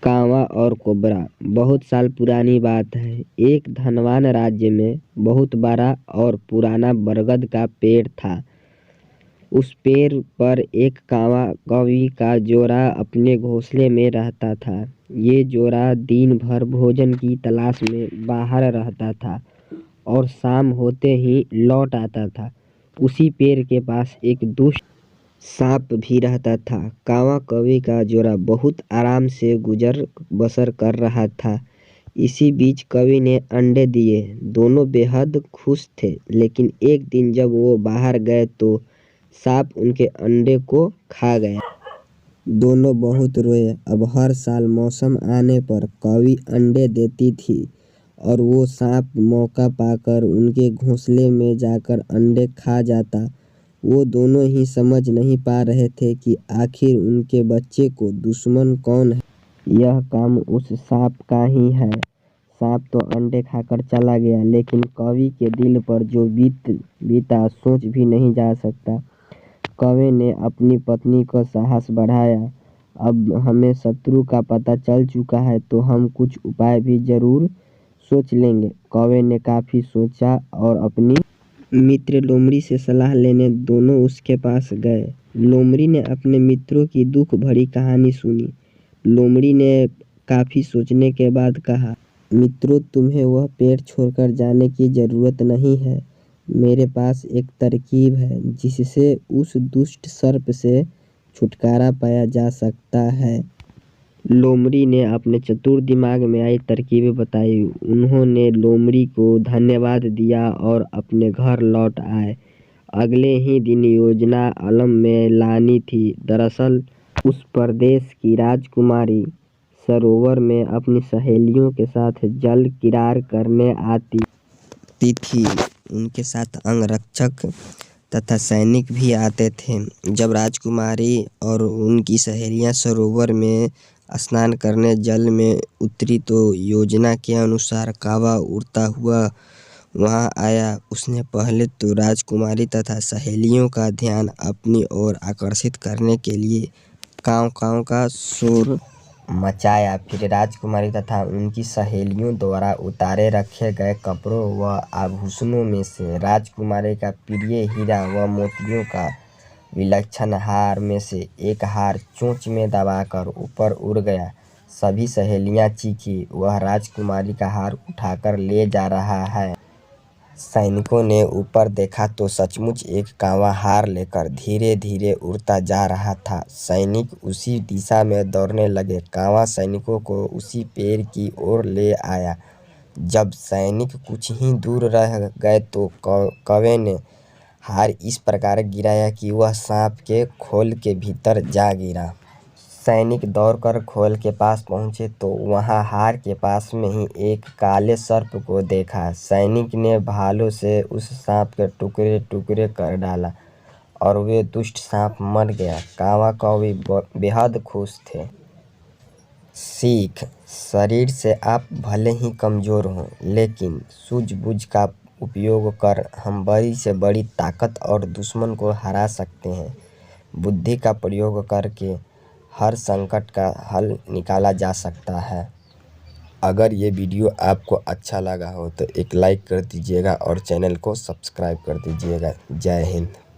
कांवा और कोबरा। बहुत साल पुरानी बात है। एक धनवान राज्य में बहुत बड़ा और पुराना बरगद का पेड़ था। उस पेड़ पर एक कांवा कौवी का जोड़ा अपने घोंसले में रहता था। ये जोड़ा दिन भर भोजन की तलाश में बाहर रहता था और शाम होते ही लौट आता था। उसी पेड़ के पास एक दुष्ट सांप भी रहता था। कांवा कौवी का जोड़ा बहुत आराम से गुजर बसर कर रहा था। इसी बीच कवि ने अंडे दिए। दोनों बेहद खुश थे, लेकिन एक दिन जब वो बाहर गए तो सांप उनके अंडे को खा गया। दोनों बहुत रोए। अब हर साल मौसम आने पर कौवी अंडे देती थी और वो सांप मौका पाकर उनके घोंसले में जाकर अंडे खा जाता। वो दोनों ही समझ नहीं पा रहे थे कि आखिर उनके बच्चे को दुश्मन कौन है। यह काम उस सांप का ही है। सांप तो अंडे खाकर चला गया, लेकिन कवि के दिल पर जो बीता सोच भी नहीं जा सकता। कवि ने अपनी पत्नी का साहस बढ़ाया। अब हमें शत्रु का पता चल चुका है तो हम कुछ उपाय भी जरूर सोच लेंगे। कवि ने काफी सोचा और अपनी मित्र लोमड़ी से सलाह लेने दोनों उसके पास गए। लोमड़ी ने अपने मित्रों की दुख भरी कहानी सुनी। लोमड़ी ने काफी सोचने के बाद कहा, मित्रों, तुम्हें वह पेड़ छोड़कर जाने की जरूरत नहीं है। मेरे पास एक तरकीब है जिससे उस दुष्ट सर्प से छुटकारा पाया जा सकता है। लोमड़ी ने अपने चतुर दिमाग में आई तरकीबें बताई। उन्होंने लोमड़ी को धन्यवाद दिया और अपने घर लौट आए। अगले ही दिन योजना अमल में लानी थी। दरअसल उस प्रदेश की राजकुमारी सरोवर में अपनी सहेलियों के साथ जल किरार करने आती थी। उनके साथ अंगरक्षक तथा सैनिक भी आते थे। जब राजकुमारी और उनकी सहेलियां सरोवर में स्नान करने जल में उतरी तो योजना के अनुसार कांवा उड़ता हुआ वहां आया। उसने पहले तो राजकुमारी तथा सहेलियों का ध्यान अपनी ओर आकर्षित करने के लिए कांव कांव का शोर मचाया। फिर राजकुमारी तथा उनकी सहेलियों द्वारा उतारे रखे गए कपड़ों व आभूषणों में से राजकुमारी का प्रिय हीरा व मोतियों का विलक्षण हार में से एक हार चोंच में दबाकर ऊपर उड़ गया। सभी सहेलियां चीखीं, वह राजकुमारी का हार उठाकर ले जा रहा है। सैनिकों ने ऊपर देखा तो सचमुच एक कांवा हार लेकर धीरे धीरे उड़ता जा रहा था। सैनिक उसी दिशा में दौड़ने लगे। कांवा सैनिकों को उसी पेड़ की ओर ले आया। जब सैनिक कुछ ही दूर रह गए तो कौवे ने हार इस प्रकार गिराया कि वह सांप के खोल के भीतर जा गिरा। सैनिक दौड़कर खोल के पास पहुंचे तो वहां हार के पास में ही एक काले सर्प को देखा। सैनिक ने भालों से उस सांप के टुकड़े टुकड़े कर डाला और वे दुष्ट सांप मर गया। कांवा कौवी बेहद खुश थे। सीख: शरीर से आप भले ही कमजोर हों, लेकिन सूझबूझ का उपयोग कर हम बड़ी से बड़ी ताकत और दुश्मन को हरा सकते हैं। बुद्धि का प्रयोग करके हर संकट का हल निकाला जा सकता है। अगर ये वीडियो आपको अच्छा लगा हो तो एक लाइक कर दीजिएगा और चैनल को सब्सक्राइब कर दीजिएगा। जय हिंद।